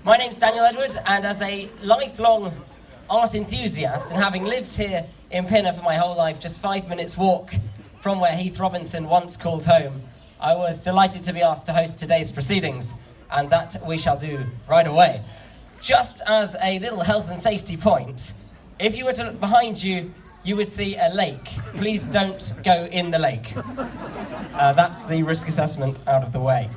My name's Daniel Edwards, and as a lifelong art enthusiast and having lived here in Pinner for my whole life, just 5 minutes walk from where Heath Robinson once called home, I was delighted to be asked to host today's proceedings, and that we shall do right away. Just as a little health and safety point, if you were to look behind you, you would see a lake. Please don't go in the lake. That's the risk assessment out of the way.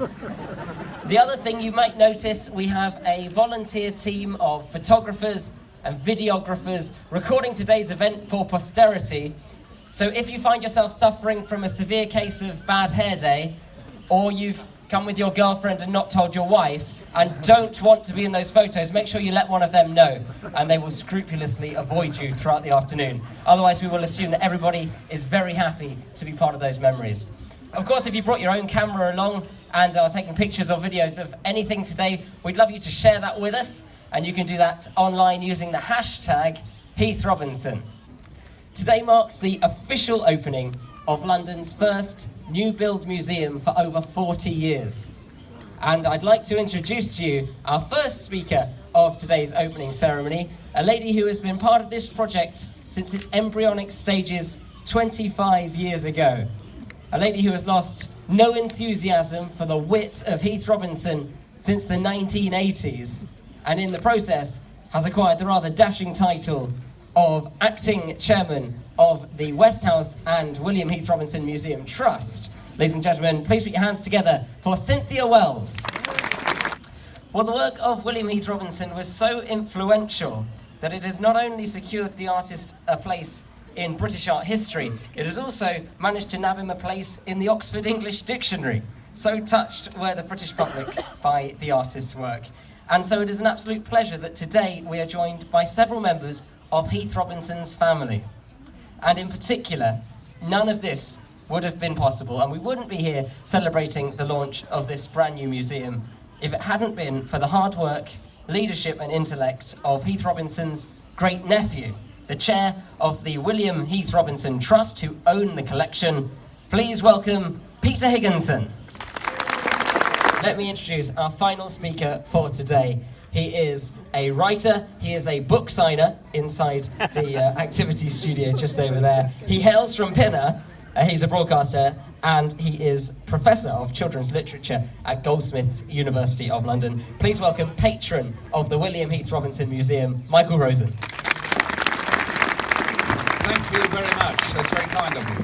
The other thing you might notice, we have a volunteer team of photographers and videographers recording today's event for posterity. So if you find yourself suffering from a severe case of bad hair day, or you've come with your girlfriend and not told your wife, and don't want to be in those photos, make sure you let one of them know, and they will scrupulously avoid you throughout the afternoon. Otherwise, we will assume that everybody is very happy to be part of those memories. Of course, if you brought your own camera along and are taking pictures or videos of anything today, we'd love you to share that with us, and you can do that online using the hashtag Heath Robinson. Today marks the official opening of London's first new build museum for over 40 years. And I'd like to introduce to you our first speaker of today's opening ceremony, a lady who has been part of this project since its embryonic stages 25 years ago. A lady who has lost no enthusiasm for the wit of Heath Robinson since the 1980s, and in the process has acquired the rather dashing title of acting chairman of the Westhouse and William Heath Robinson Museum Trust. Ladies and gentlemen, please put your hands together for Cynthia Wells. Well, the work of William Heath Robinson was so influential that it has not only secured the artist a place in British art history, it has also managed to nab him a place in the Oxford English Dictionary. So touched were the British public by the artist's work. And so it is an absolute pleasure that today we are joined by several members of Heath Robinson's family. And in particular, none of this would have been possible, and we wouldn't be here celebrating the launch of this brand new museum if it hadn't been for the hard work, leadership and intellect of Heath Robinson's great nephew, the chair of the William Heath Robinson Trust, who own the collection. Please welcome Peter Higginson. Let me introduce our final speaker for today. He is a writer, he is a book signer inside the activity studio just over there. He hails from Pinner, he's a broadcaster, and he is Professor of Children's Literature at Goldsmiths University of London. Please welcome patron of the William Heath Robinson Museum, Michael Rosen. Thank you very much. That's very kind of you.